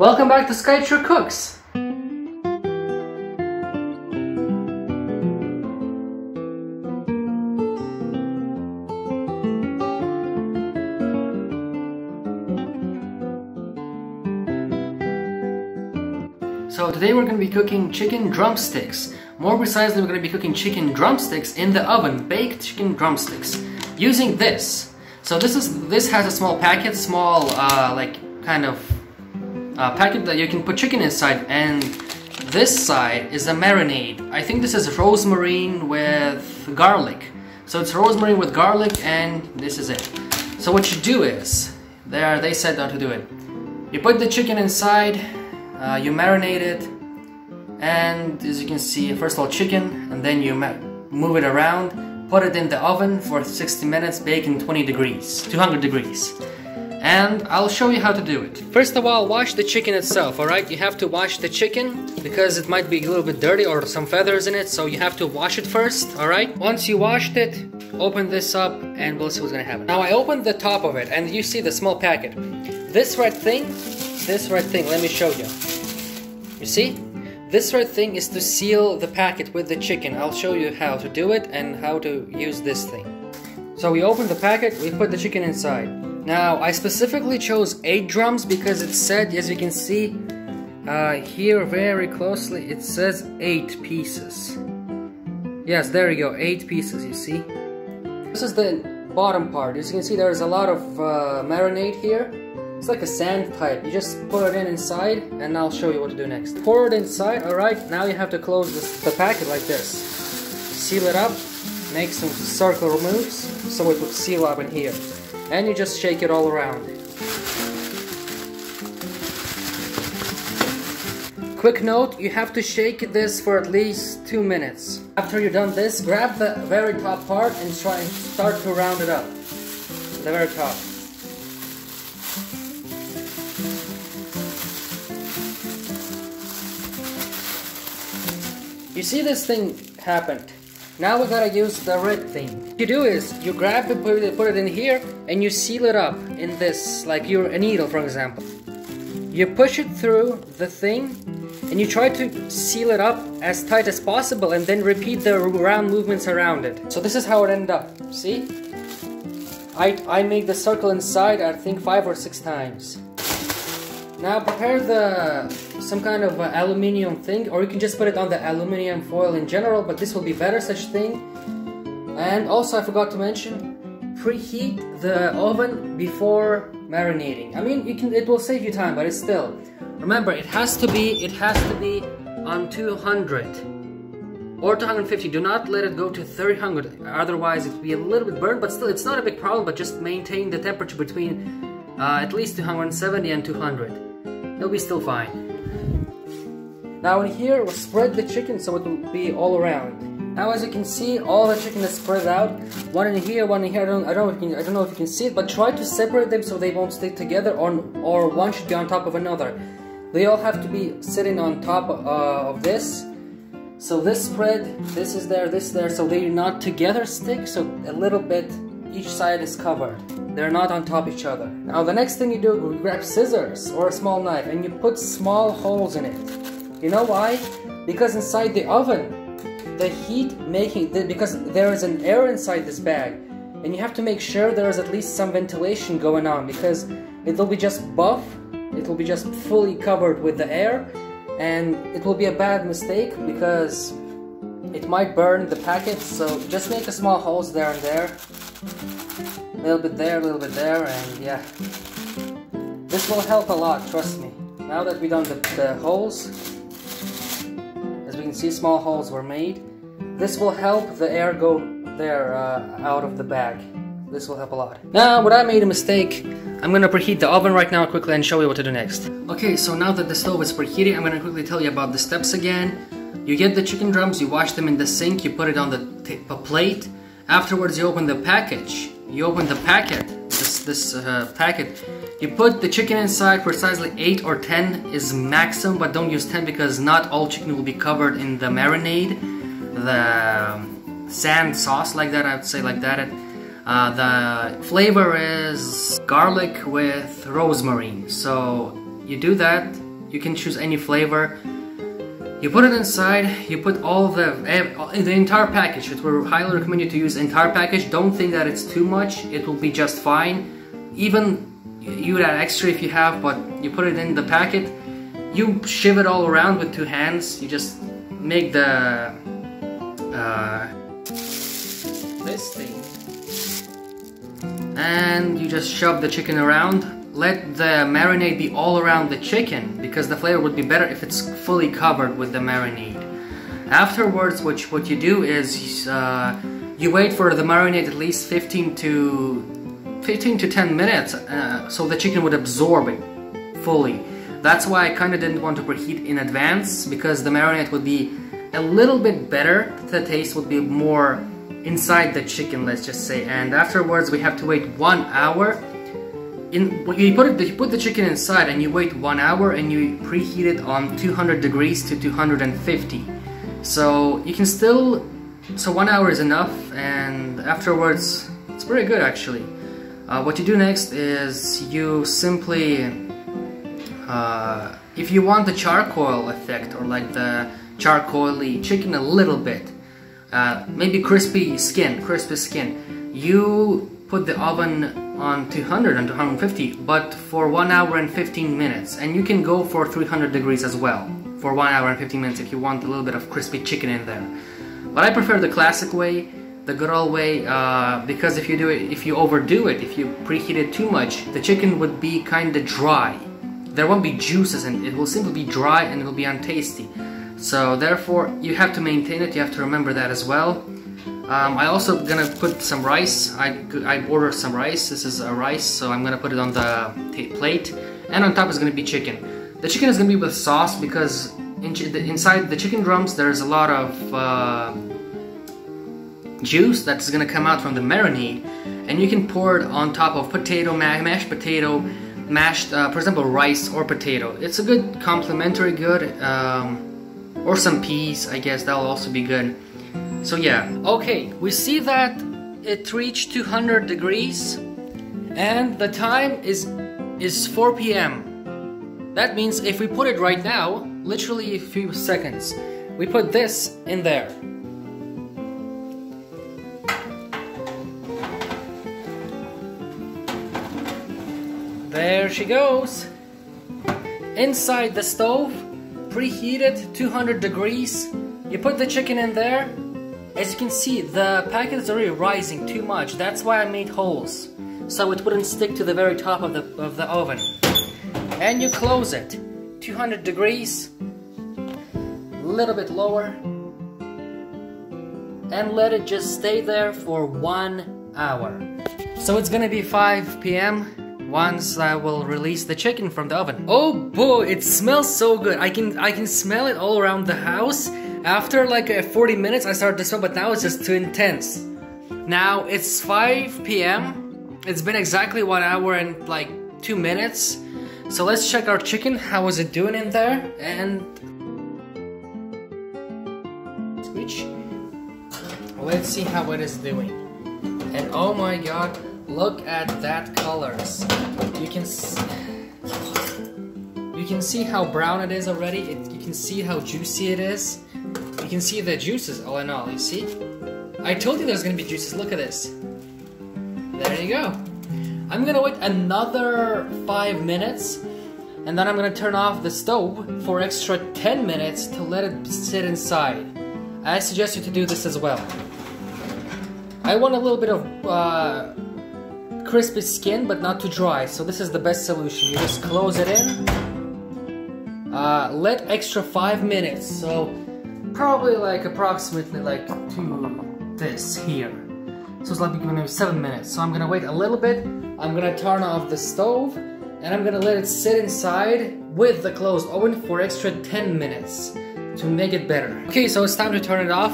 Welcome back to Skychrew Cooks! So today we're going to be cooking chicken drumsticks. More precisely, we're going to be cooking chicken drumsticks in the oven, baked chicken drumsticks, using this. So this has a small packet, packet that you can put chicken inside, and this side is a marinade. I think this is rosemary with garlic. So it's rosemary with garlic, and this is it. So what you do is, they said how to do it. You put the chicken inside, you marinate it, and as you can see, first of all chicken, and then you move it around, put it in the oven for 60 minutes, bake in 200 degrees. And I'll show you how to do it. First of all, wash the chicken itself, alright? You have to wash the chicken because it might be a little bit dirty or some feathers in it, so you have to wash it first, alright? Once you washed it, open this up and we'll see what's gonna happen. Now I opened the top of it and you see the small packet. This red thing, let me show you. You see? This red thing is to seal the packet with the chicken. I'll show you how to do it and how to use this thing. So we open the packet, we put the chicken inside. Now, I specifically chose 8 drums because it said, as you can see here very closely, it says 8 pieces. Yes, there you go, 8 pieces, you see? This is the bottom part. As you can see, there's a lot of marinade here. It's like a sand type. You just put it inside, and I'll show you what to do next. Pour it inside, alright, now you have to close the packet like this. Seal it up, make some circular moves, so it would seal up in here. And you just shake it all around. Quick note, you have to shake this for at least 2 minutes. After you're done this, grab the very top part and try and start to round it up. The very top. You see this thing happened. Now we gotta use the red thing. What you do is, you grab it, put it in here, and you seal it up in this, like a needle, for example. You push it through the thing, and you try to seal it up as tight as possible, and then repeat the round movements around it. So this is how it ended up, see? I make the circle inside, I think 5 or 6 times. Now prepare some kind of aluminium thing, or you can just put it on the aluminium foil in general, but this will be better, such thing. And also I forgot to mention, preheat the oven before marinating. I mean, it will save you time, but it's still. Remember, it has to be on 200 or 250. Do not let it go to 300, otherwise it will be a little bit burnt, but still it's not a big problem, but just maintain the temperature between at least 270 and 200. It'll be still fine. Now in here, we'll spread the chicken so it will be all around. Now as you can see, all the chicken is spread out. One in here, one in here. I don't know if you can see it, but try to separate them so they won't stick together, or one should be on top of another. They all have to be sitting on top of this. So this spread, this is there, so they're not together stick, so a little bit each side is covered. They're not on top of each other. Now the next thing you do, you grab scissors or a small knife and you put small holes in it. You know why? Because inside the oven, the heat because there is an air inside this bag, and you have to make sure there is at least some ventilation going on, because it will be just buff, it will be just fully covered with the air, and it will be a bad mistake because it might burn the packet. So just make a small holes there and there. A little bit there, and yeah. This will help a lot, trust me. Now that we've done the holes, as we can see, small holes were made. This will help the air go there out of the bag. This will help a lot. Now, what I made a mistake, I'm gonna preheat the oven right now quickly and show you what to do next. Okay, so now that the stove is preheating, I'm gonna quickly tell you about the steps again. You get the chicken drums, you wash them in the sink, you put it on the plate. Afterwards, you open the package. You open the packet, this packet. You put the chicken inside. Precisely 8 or 10 is maximum, but don't use 10 because not all chicken will be covered in the marinade, the sand sauce like that, I would say like that. The flavor is garlic with rosemary. So you do that, You can choose any flavor. You put it inside, you put all the entire package. It will highly recommend you to use the entire package. Don't think that it's too much, it will be just fine. Even you would add extra if you have, but you put it in the packet. You shiv it all around with 2 hands. You just make the this thing, and you just shove the chicken around. Let the marinade be all around the chicken, because the flavor would be better if it's fully covered with the marinade. Afterwards, what you do is you wait for the marinade at least 15 to 10 minutes, so the chicken would absorb it fully. That's why I kind of didn't want to preheat in advance, because the marinade would be a little bit better. The taste would be more inside the chicken, let's just say. And afterwards, we have to wait 1 hour. You put the chicken inside and you wait 1 hour and you preheat it on 200 degrees to 250. So you can still, so 1 hour is enough, and afterwards it's pretty good actually. What you do next is you simply, if you want the charcoal effect, or like the charcoaly chicken a little bit, maybe crispy skin, you put the oven on 200 and 250, but for 1 hour and 15 minutes. And you can go for 300 degrees as well, for 1 hour and 15 minutes if you want a little bit of crispy chicken in there. But I prefer the classic way, the good old way, because if you overdo it, if you preheat it too much, the chicken would be kind of dry. There won't be juices in it, it will simply be dry and it will be untasty. So therefore, you have to maintain it, you have to remember that as well. I also gonna put some rice. I ordered some rice. This is a rice, so I'm gonna put it on the plate, and on top is gonna be chicken. The chicken is gonna be with sauce, because inside the chicken drums there's a lot of juice that's gonna come out from the marinade, and you can pour it on top of potato, mashed potato, for example, rice or potato. It's a good complementary good, or some peas, I guess that'll also be good. So yeah, okay, we see that it reached 200 degrees and the time is 4 p.m. That means if we put it right now, literally a few seconds, we put this in there. There she goes. Inside the stove, preheated 200 degrees. You put the chicken in there. As you can see, the packet is already rising too much. That's why I made holes, so it wouldn't stick to the very top of the oven. And you close it. 200 degrees, a little bit lower, and let it just stay there for 1 hour. So it's gonna be 5 p.m. once I will release the chicken from the oven. Oh boy, it smells so good. I can smell it all around the house. After like 40 minutes I started to smell, but now it's just too intense. Now it's 5 p.m. It's been exactly 1 hour and like 2 minutes. So let's check our chicken. How is it doing in there? And switch. Let's see how it is doing. And oh my god, look at that colors. You can see how brown it is already. You can see how juicy it is. You can see the juices all in all, you see? I told you there's gonna be juices, look at this. There you go. I'm gonna wait another 5 minutes, and then I'm gonna turn off the stove for extra 10 minutes to let it sit inside. I suggest you to do this as well. I want a little bit of crispy skin, but not too dry, so this is the best solution. You just close it in, let extra 5 minutes, so probably like approximately like to this here. So it's like maybe 7 minutes. So I'm gonna wait a little bit, I'm gonna turn off the stove, and I'm gonna let it sit inside with the closed oven for extra 10 minutes to make it better. Okay, so it's time to turn it off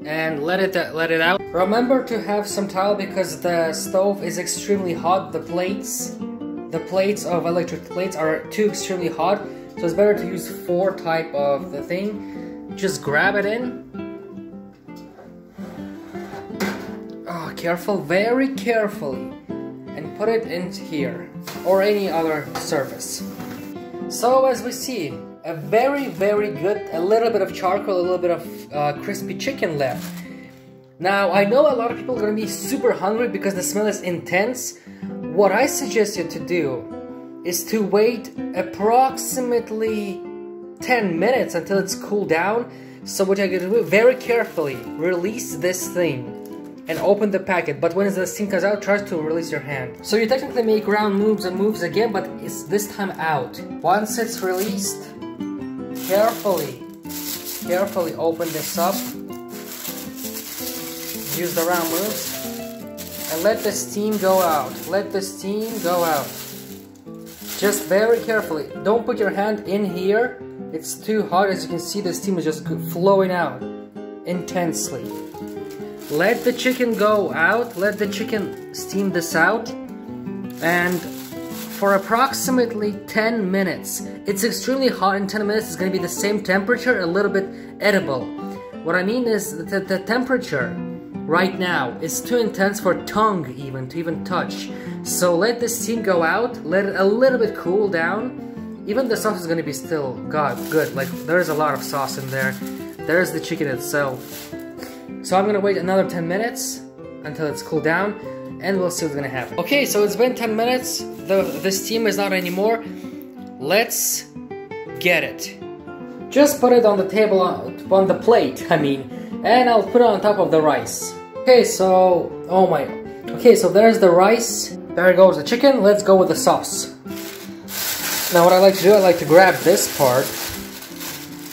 and let it out. Remember to have some towel because the stove is extremely hot. The plates of electric plates are too extremely hot, so it's better to use 4 type of the thing. Just grab it in. Oh, careful, very carefully, and put it in here or any other surface. So as we see, a very good, a little bit of charcoal, a little bit of crispy chicken left. Now I know a lot of people are gonna be super hungry because the smell is intense. What I suggest you to do is to wait approximately 10 minutes until it's cooled down. So what you're gonna do, very carefully release this thing and open the packet, but when the steam comes out, try to release your hand. So you technically make round moves and moves again, but it's this time out. Once it's released, carefully open this up, use the round moves, and let the steam go out. Let the steam go out. Just very carefully. Don't put your hand in here. It's too hot. As you can see, the steam is just flowing out intensely. Let the chicken go out. Let the chicken steam this out. And for approximately 10 minutes. It's extremely hot. In 10 minutes, it's going to be the same temperature, a little bit edible. What I mean is that the temperature right now is too intense for tongue to even touch. So let the steam go out, let it a little bit cool down. Even the sauce is going to be still good. Like, there's a lot of sauce in there. There's the chicken itself. So I'm going to wait another 10 minutes until it's cooled down, and we'll see what's going to happen. Okay, so it's been 10 minutes. The steam is not anymore. Let's get it. Just put it on the table, on the plate, and I'll put it on top of the rice. Okay, so, okay, so there's the rice. There goes the chicken. Let's go with the sauce. Now what I like to do, I like to grab this part.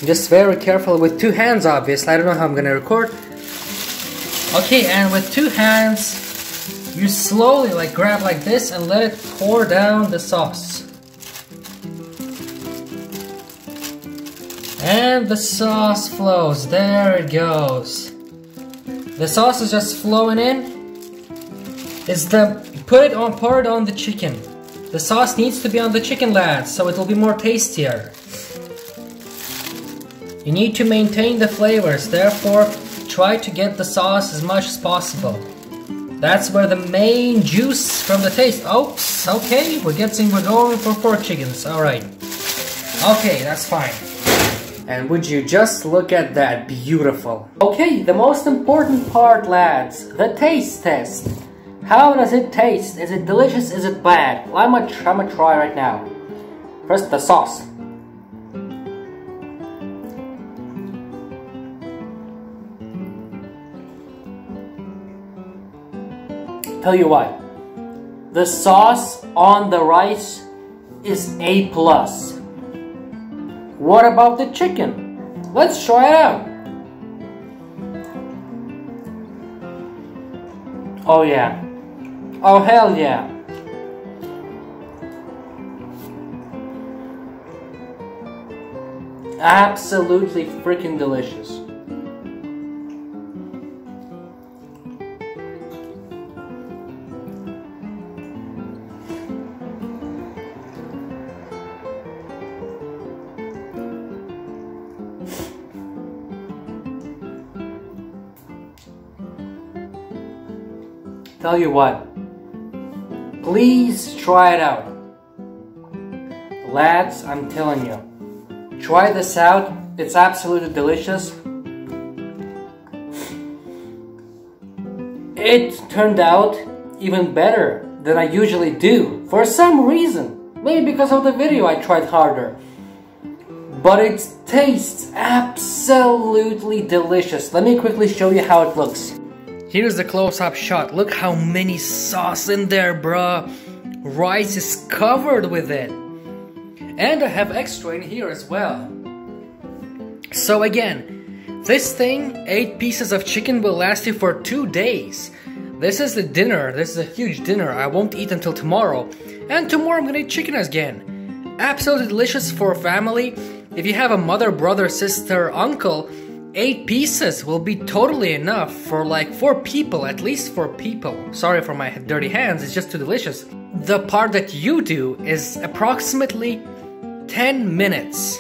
Just very carefully with 2 hands, obviously. I don't know how I'm gonna record. Okay, and with 2 hands, you slowly grab like this and let it pour down the sauce. And the sauce flows. There it goes. The sauce is just flowing in. Pour it on the chicken. The sauce needs to be on the chicken, lads, so it will be more tastier. You need to maintain the flavors, therefore try to get the sauce as much as possible. That's where the main juice from the taste. Oops, okay, we're going for pork chickens. Alright. Okay, that's fine. And would you just look at that, beautiful. Okay, the most important part, lads, the taste test. How does it taste? Is it delicious? Is it bad? Well, I'm gonna try right now. First, the sauce. Tell you what, the sauce on the rice is A+. What about the chicken? Let's try it out. Oh yeah. Oh hell yeah. Absolutely freaking delicious. Tell you what, please try it out. Lads, I'm telling you, try this out. It's absolutely delicious. It turned out even better than I usually do for some reason. Maybe because of the video I tried harder. But it tastes absolutely delicious. Let me quickly show you how it looks. Here's the close-up shot. Look how many sauce in there, bruh. Rice is covered with it. And I have extra in here as well. So again, this thing, 8 pieces of chicken, will last you for 2 days. This is the dinner. This is a huge dinner. I won't eat until tomorrow. And tomorrow I'm gonna eat chicken again. Absolutely delicious for family. If you have a mother, brother, sister, uncle, 8 pieces will be totally enough for like 4 people, at least 4 people. Sorry for my dirty hands, it's just too delicious. The part that you do is approximately 10 minutes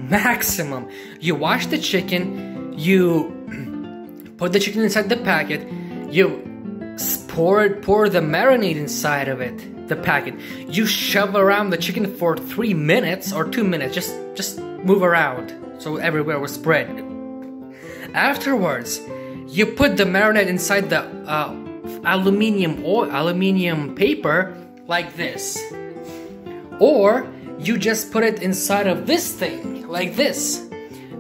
maximum. You wash the chicken, you put the chicken inside the packet, you pour the marinade inside of it. the packet. You shove around the chicken for 3 minutes or 2 minutes. Just move around so everywhere was spread. Afterwards, you put the marinade inside the aluminum paper like this, or you just put it inside of this thing like this,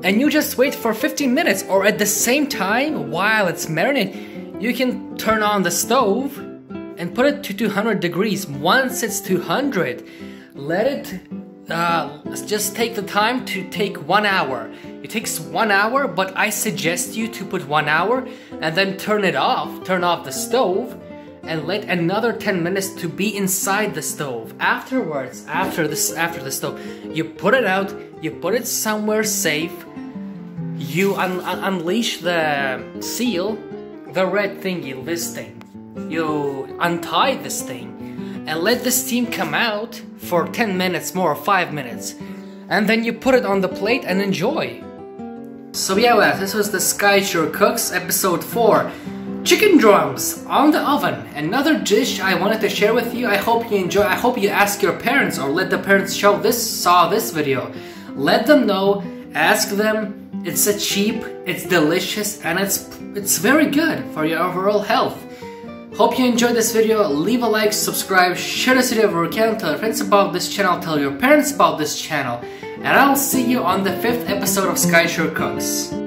and you just wait for 15 minutes. Or at the same time, while it's marinating, you can turn on the stove and put it to 200 degrees. Once it's 200, let it just take the time to take 1 hour. It takes 1 hour, but I suggest you to put 1 hour and then turn off the stove, and let another 10 minutes to be inside the stove. Afterwards, after the stove, you put it out, you put it somewhere safe, you unleash the seal, the red thingy, this thing. You untie this thing and let the steam come out for 10 minutes more, 5 minutes. And then you put it on the plate and enjoy. So yeah, well, this was the Skychrew Cooks episode 4. Chicken drums on the oven. Another dish I wanted to share with you. I hope you enjoy. I hope you ask your parents or let the parents saw this video. Let them know, ask them. It's cheap, it's delicious, and it's very good for your overall health. Hope you enjoyed this video. Leave a like, subscribe, share this video if you can, tell your friends about this channel, tell your parents about this channel, and I'll see you on the 5th episode of Skychrew Cooks.